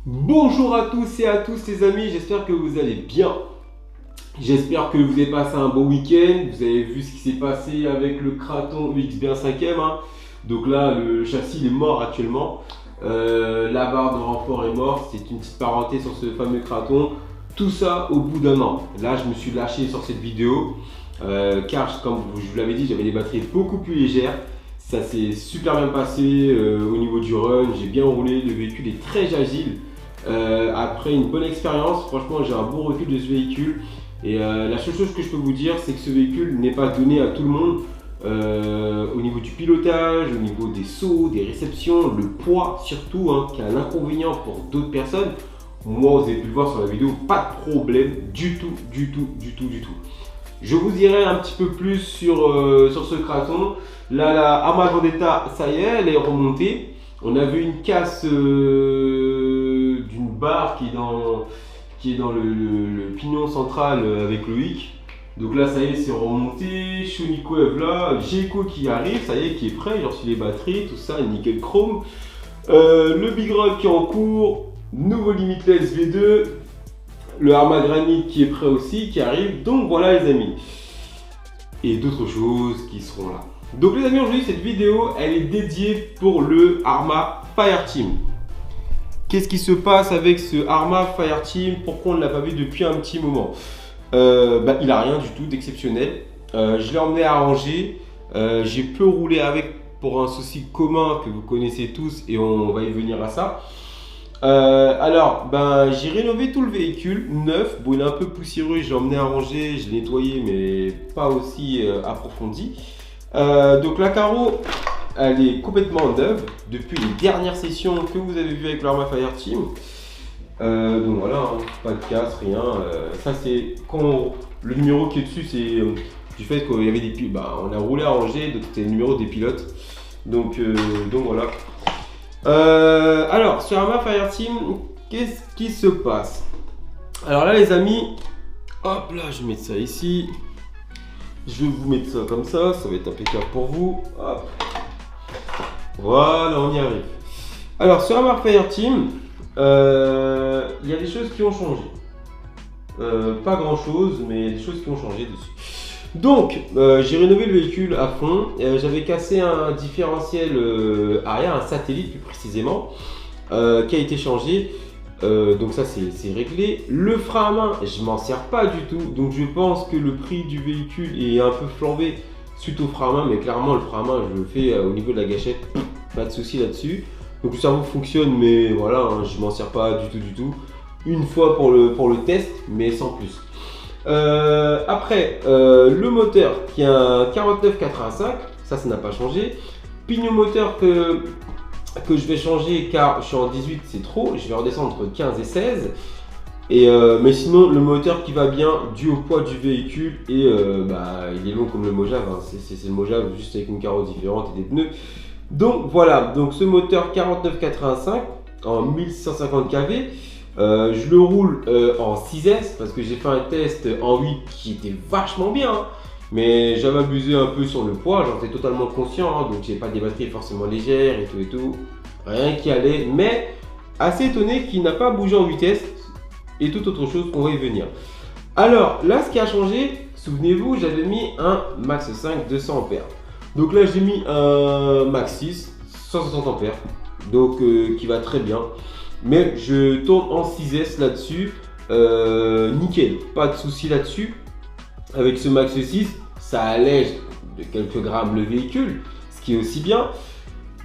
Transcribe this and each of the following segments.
Bonjour à tous et à tous les amis, j'espère que vous allez bien. J'espère que vous avez passé un bon week-end. Vous avez vu ce qui s'est passé avec le Kraton UXB 5e. Donc là, le châssis il est mort actuellement. La barre de renfort est morte. C'est une petite parenthèse sur ce fameux Kraton. Tout ça au bout d'un an. Là, je me suis lâché sur cette vidéo. Car comme je vous l'avais dit, j'avais des batteries beaucoup plus légères. Ça s'est super bien passé au niveau du run. J'ai bien roulé. Le véhicule est très agile. Après une bonne expérience, franchement j'ai un bon recul de ce véhicule et la seule chose que je peux vous dire c'est que ce véhicule n'est pas donné à tout le monde au niveau du pilotage, au niveau des sauts, des réceptions, le poids surtout qui est un inconvénient pour d'autres personnes. Moi vous avez pu le voir sur la vidéo, pas de problème du tout. Je vous dirai un petit peu plus sur ce Kraton. Là la Arma Vendetta, ça y est, elle est remontée. On avait une casse d'une barre qui est dans le pignon central avec Loïc. Donc là, ça y est, c'est remonté. Shuniko est là. Geco qui arrive, ça y est, qui est prêt. J'ai reçu les batteries, tout ça, nickel chrome. Le Big Rod qui est en cours. Nouveau Limitless V2. Le Arma Granite qui est prêt aussi, qui arrive. Donc voilà, les amis. Et d'autres choses qui seront là. Donc les amis, aujourd'hui cette vidéo elle est dédiée pour le Arma Fireteam. Qu'est-ce qui se passe avec ce Arma Fireteam? Pourquoi on ne l'a pas vu depuis un petit moment? Il n'a rien du tout d'exceptionnel. Je l'ai emmené à Angers. J'ai peu roulé avec pour un souci commun que vous connaissez tous et on va y venir à ça. J'ai rénové tout le véhicule neuf. Bon, il est un peu poussiéreux, j'ai emmené à Angers, je l'ai nettoyé mais pas aussi approfondi. Donc la carreau elle est complètement neuve depuis les dernières sessions que vous avez vues avec l'Arma Fireteam. Donc voilà, pas de casse, rien. Ça c'est quand le numéro qui est dessus, c'est du fait qu'il y avait des pilotes. On a roulé à Angers, donc c'était le numéro des pilotes. Donc voilà. Alors sur Arma Fireteam, qu'est-ce qui se passe? Alors là les amis, hop là, je vais mettre ça ici. Je vais vous mettre ça comme ça va être impeccable pour vous. Hop. Voilà, on y arrive. Alors sur Arma Fireteam, il y a des choses qui ont changé. Pas grand chose, mais des choses qui ont changé dessus. Donc, j'ai rénové le véhicule à fond. J'avais cassé un différentiel arrière, un satellite plus précisément, qui a été changé. Donc ça c'est réglé. Le frein à main, je m'en sers pas du tout. Donc je pense que le prix du véhicule est un peu flambé suite au frein à main. Mais clairement le frein à main je le fais au niveau de la gâchette. Pas de souci là-dessus. Donc le cerveau fonctionne mais voilà, je m'en sers pas du tout. Une fois pour le test mais sans plus. Après le moteur qui est un 4985. Ça n'a pas changé. Pignon moteur que je vais changer car je suis en 18 c'est trop, je vais redescendre entre 15 et 16 mais sinon le moteur qui va bien dû au poids du véhicule et il est long comme le Mojave, c'est le Mojave juste avec une carrosse différente et des pneus. Donc voilà, donc ce moteur 4985 en 1150 kV, je le roule en 6S parce que j'ai fait un test en 8 qui était vachement bien. Mais j'avais abusé un peu sur le poids, j'en étais totalement conscient, donc j'ai pas des batteries forcément légères et tout, rien qui allait, mais assez étonné qu'il n'a pas bougé en vitesse et toute autre chose qu'on va y venir. Alors là, ce qui a changé, souvenez-vous, j'avais mis un Max 5 200 A. Donc là, j'ai mis un Max 6 160 A, donc qui va très bien, mais je tourne en 6S là-dessus, nickel, pas de souci là-dessus. Avec ce Max 6, ça allège de quelques grammes le véhicule, ce qui est aussi bien.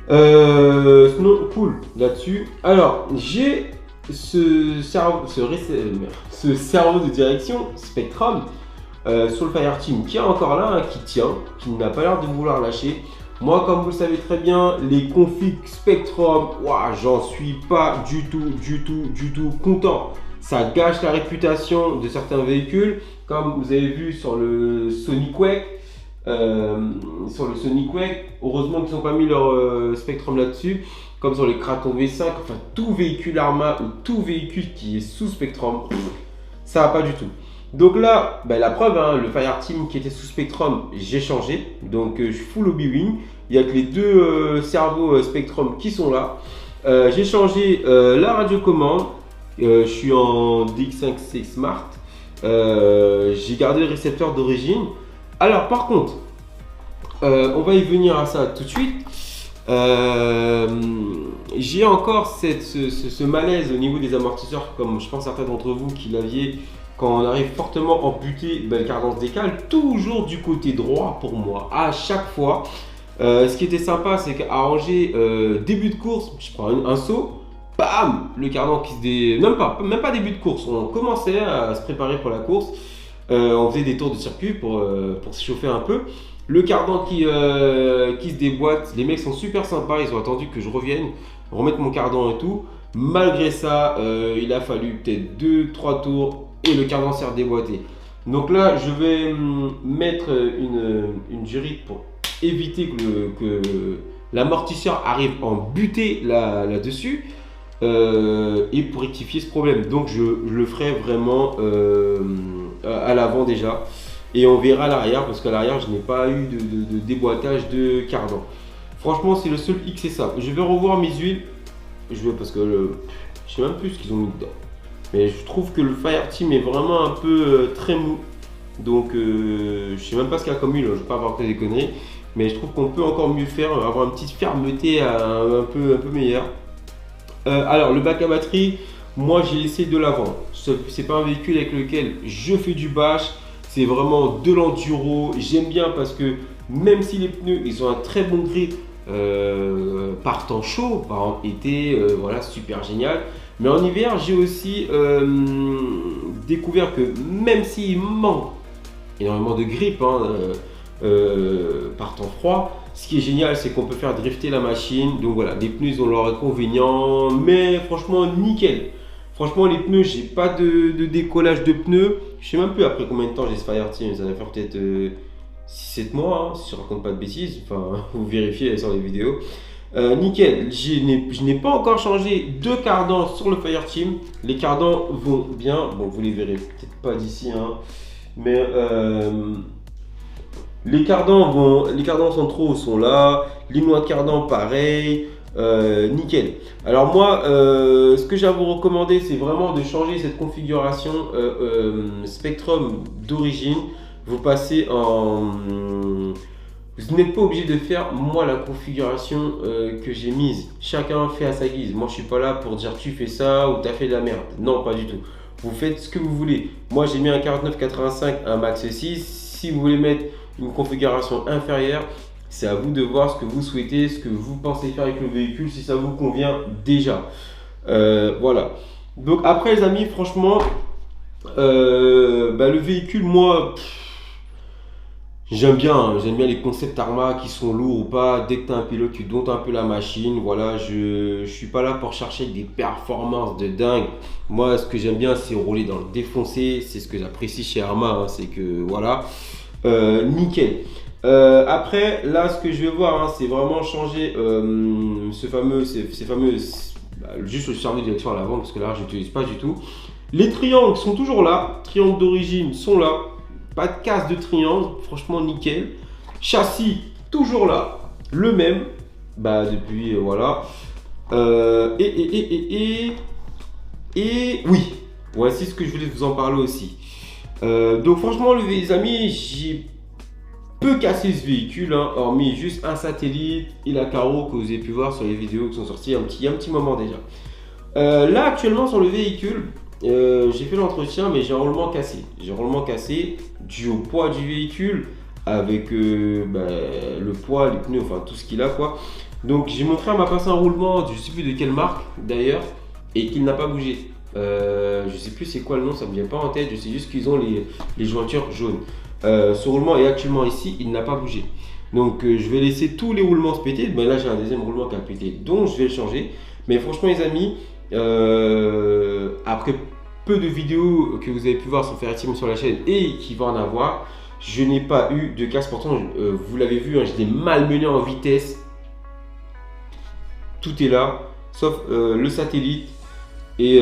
Sinon, cool là-dessus. Alors, j'ai ce cerveau de direction Spektrum sur le Fireteam qui est encore là, hein, qui tient, qui n'a pas l'air de vouloir lâcher. Moi, comme vous le savez très bien, les configs Spectrum, j'en suis pas du tout content. Ça gâche la réputation de certains véhicules, comme vous avez vu sur le Sonic Wake. Heureusement qu'ils n'ont pas mis leur Spectrum là-dessus, comme sur les Kraton V5, enfin tout véhicule Arma ou tout véhicule qui est sous Spectrum, ça va pas du tout. Donc là, la preuve, hein, le Fireteam qui était sous Spectrum, j'ai changé. Donc je suis full Obi-Wing. Il n'y a que les deux cerveaux Spectrum qui sont là. J'ai changé la radiocommande. Je suis en DX5C Smart. J'ai gardé le récepteur d'origine. Alors par contre, on va y venir à ça tout de suite. J'ai encore ce malaise au niveau des amortisseurs, comme je pense certains d'entre vous qui l'aviez. Quand on arrive fortement amputé, le cardan se décale toujours du côté droit pour moi, à chaque fois. Ce qui était sympa, c'est qu'à Angers, début de course, je prends un saut, bam, le cardan qui se même pas début de course, on commençait à se préparer pour la course. On faisait des tours de circuit pour s'échauffer un peu. Le cardan qui se déboîte, les mecs sont super sympas, ils ont attendu que je revienne, remettre mon cardan et tout. Malgré ça, il a fallu peut-être 2-3 tours et le cardan s'est redéboîté. Donc là, je vais mettre une jurite pour éviter que l'amortisseur arrive en butée là-dessus et pour rectifier ce problème. Donc je le ferai vraiment à l'avant déjà. Et on verra à l'arrière, parce qu'à l'arrière, je n'ai pas eu de déboîtage de cardan. Franchement, c'est le seul X, c'est ça. Je vais revoir mes huiles. Parce que je sais même plus ce qu'ils ont mis dedans. Mais je trouve que le Fireteam est vraiment un peu très mou. Donc, je sais même pas ce qu'il y a comme huile. Je ne vais pas avoir des conneries. Mais je trouve qu'on peut encore mieux faire, avoir une petite fermeté un peu meilleure. Alors, le bac à batterie, moi, j'ai laissé de l'avant. C'est pas un véhicule avec lequel je fais du bash. C'est vraiment de l'enduro. J'aime bien parce que même si les pneus ils ont un très bon grip par temps chaud, par exemple été, voilà, super génial. Mais en hiver, j'ai aussi découvert que même s'il manque énormément de grip par temps froid, ce qui est génial, c'est qu'on peut faire drifter la machine. Donc voilà, les pneus ils ont leurs inconvénients, mais franchement nickel. Franchement, les pneus, j'ai pas de décollage de pneus. Je sais même plus après combien de temps j'ai ce Fireteam. Ça va faire peut-être 6-7 mois, si je raconte pas de bêtises. Enfin, vous vérifiez sur les vidéos. Nickel. Je n'ai pas encore changé de cardan sur le Fireteam. Les cardans vont bien. Bon, vous les verrez peut-être pas d'ici, hein. Mais les cardans centraux sont là. Les noix de cardan, pareil. Nickel. Alors moi, ce que j'ai à vous recommander, c'est vraiment de changer cette configuration Spectrum d'origine. Vous passez en... Vous n'êtes pas obligé de faire, moi, la configuration que j'ai mise. Chacun fait à sa guise. Moi, je suis pas là pour dire tu fais ça ou tu as fait de la merde. Non, pas du tout. Vous faites ce que vous voulez. Moi, j'ai mis un 49-85, un Max 6. Si vous voulez mettre une configuration inférieure, c'est à vous de voir ce que vous souhaitez, ce que vous pensez faire avec le véhicule, si ça vous convient déjà. Voilà. Donc après les amis, franchement, le véhicule, moi, j'aime bien les concepts Arma qui sont lourds ou pas. Dès que tu as un pilote, tu domptes un peu la machine. Voilà, je suis pas là pour chercher des performances de dingue. Moi, ce que j'aime bien, c'est rouler dans le défoncé. C'est ce que j'apprécie chez Arma, hein, c'est que voilà, nickel. Après, là, ce que je vais voir, c'est vraiment changer ces fameux, juste le cerveau de direction à l'avant, parce que là, je n'utilise pas du tout. Les triangles sont toujours là, triangles d'origine sont là, pas de casse de triangle, franchement nickel. Châssis, toujours là, le même, depuis, voilà. Et oui, voici ce que je voulais vous en parler aussi. Donc franchement, les amis, j'ai peu cassé ce véhicule, hein, hormis juste un satellite et la carreau que vous avez pu voir sur les vidéos qui sont sorties il y a un petit moment déjà. Là actuellement sur le véhicule, j'ai fait l'entretien mais j'ai un roulement cassé. J'ai un roulement cassé dû au poids du véhicule avec le poids, les pneus, enfin tout ce qu'il a quoi. Donc mon frère m'a passé un roulement, je ne sais plus de quelle marque d'ailleurs, et qu'il n'a pas bougé. Je sais plus c'est quoi le nom, ça me vient pas en tête. Je sais juste qu'ils ont les jointures jaunes. Ce roulement est actuellement ici, il n'a pas bougé. Donc je vais laisser tous les roulements se péter. Ben là j'ai un deuxième roulement qui a pété, donc je vais le changer. Mais franchement les amis, après peu de vidéos que vous avez pu voir sur Fireteam sur la chaîne et qui va en avoir, je n'ai pas eu de casse. Pourtant vous l'avez vu, hein, je l'ai malmené en vitesse. Tout est là, sauf le satellite et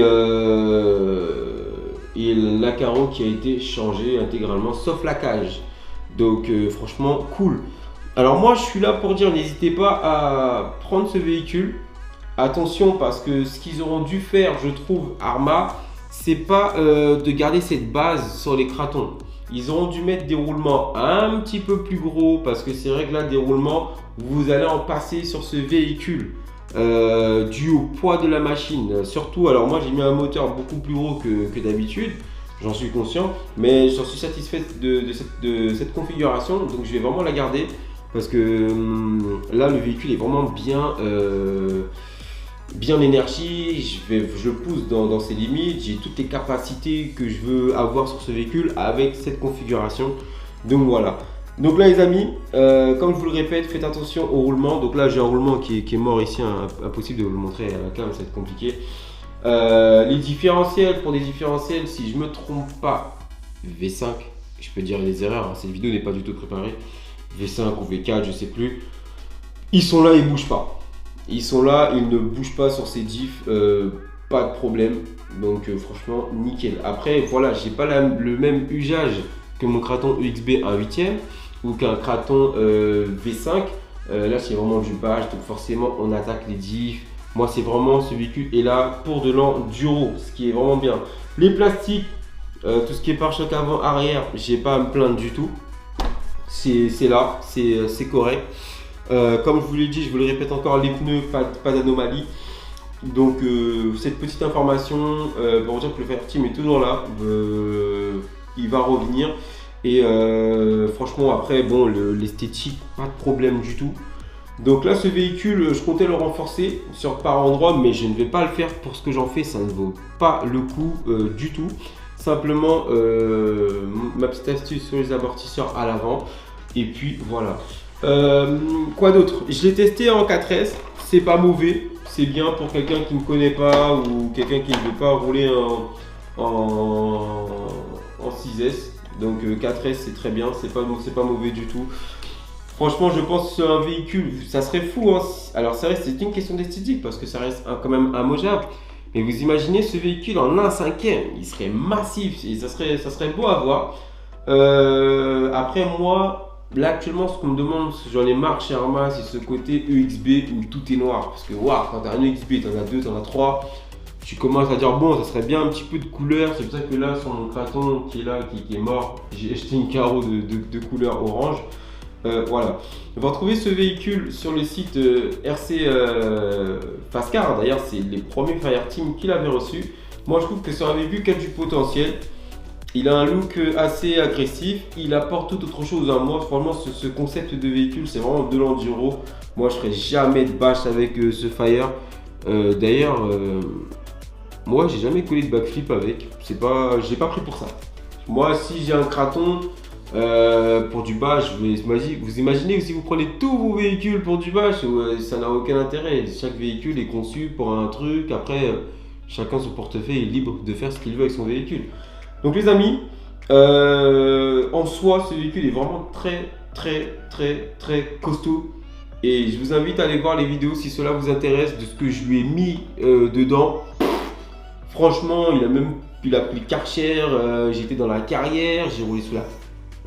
la carreau qui a été changé intégralement, sauf la cage. Donc franchement cool. Alors moi je suis là pour dire, n'hésitez pas à prendre ce véhicule. Attention, parce que ce qu'ils auront dû faire, je trouve, Arma, c'est pas de garder cette base sur les cratons. Ils auront dû mettre des roulements un petit peu plus gros, parce que c'est vrai que là des roulements, vous allez en passer sur ce véhicule. Dû au poids de la machine, surtout. Alors moi j'ai mis un moteur beaucoup plus gros que d'habitude, j'en suis conscient, mais j'en suis satisfait de cette configuration, donc je vais vraiment la garder parce que là le véhicule est vraiment bien énergie. Je le pousse dans ses limites, j'ai toutes les capacités que je veux avoir sur ce véhicule avec cette configuration, donc voilà. Donc là les amis, comme je vous le répète, faites attention au roulement. Donc là j'ai un roulement qui est mort ici, hein, impossible de vous le montrer à la cam, ça va être compliqué. Les différentiels, pour des différentiels, si je me trompe pas, V5, je peux dire des erreurs, hein, cette vidéo n'est pas du tout préparée, V5 ou V4, je sais plus. Ils sont là, ils bougent pas. Ils sont là, ils ne bougent pas sur ces diffs, pas de problème. Donc franchement nickel. Après voilà, j'ai pas le même usage que mon Kraton UXB 1/8 ou qu'un Kraton V5. Là c'est vraiment du bash, donc forcément on attaque les diffs. Moi c'est vraiment, ce véhicule est là pour de l'enduro, ce qui est vraiment bien. Les plastiques, tout ce qui est pare-choc avant, arrière, j'ai pas à me plaindre du tout. C'est là, c'est correct. Comme je vous l'ai dit, je vous le répète encore, les pneus, pas d'anomalie. Donc cette petite information pour dire que le Fireteam est toujours là, il va revenir. Et franchement après bon, l'esthétique, pas de problème du tout. Donc là ce véhicule, je comptais le renforcer par endroit, mais je ne vais pas le faire pour ce que j'en fais, ça ne vaut pas le coup du tout. Simplement ma petite astuce sur les amortisseurs à l'avant. Et puis voilà. Quoi d'autre? Je l'ai testé en 4S, c'est pas mauvais, c'est bien pour quelqu'un qui ne connaît pas ou quelqu'un qui ne veut pas rouler en 6S. Donc 4S c'est très bien, c'est pas mauvais du tout. Franchement je pense que c'est un véhicule, ça serait fou hein. Alors c'est vrai, c'est une question d'esthétique parce que ça reste quand même immogeable. Mais vous imaginez ce véhicule en 1/5e, il serait massif et ça serait beau à voir. Après moi, là actuellement ce qu'on me demande, j'en ai marre chez Arma, c'est ce côté EXB où tout est noir. Parce que waouh, quand tu as un EXB, tu en as 2, tu en as 3, tu commences à dire bon, ça serait bien un petit peu de couleur. C'est pour ça que là sur mon Kraton qui est là, qui est mort, j'ai acheté une carreau de couleur orange. Voilà. On va retrouver ce véhicule sur le site RC Fastcar. D'ailleurs, c'est les premiers Fireteam qui l'avaient reçu. Moi, je trouve que c'est un véhicule qui a du potentiel. Il a un look assez agressif. Il apporte tout autre chose. Hein. Moi, franchement, ce concept de véhicule, c'est vraiment de l'enduro. Moi, je ferai jamais de bâche avec ce Fire. D'ailleurs, moi, j'ai jamais collé de backflip avec. J'ai pas pris pour ça. Moi, si j'ai un Kraton. Pour du bash, vous imaginez que si vous prenez tous vos véhicules pour du bash, ça n'a aucun intérêt. Chaque véhicule est conçu pour un truc. Après, chacun son portefeuille est libre de faire ce qu'il veut avec son véhicule. Donc les amis, en soi, ce véhicule est vraiment très costaud. Et je vous invite à aller voir les vidéos si cela vous intéresse de ce que je lui ai mis dedans. Franchement, il a pris le Karcher, j'étais dans la carrière, j'ai roulé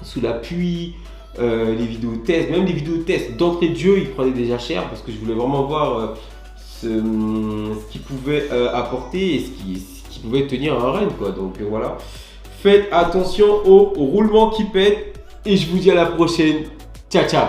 sous la pluie, les vidéos tests, même les vidéos tests d'entrée de jeu, il prenait déjà cher parce que je voulais vraiment voir ce qu'il pouvait apporter et ce qui pouvait tenir un run quoi. Donc voilà, faites attention au roulement qui pète et je vous dis à la prochaine. Ciao ciao.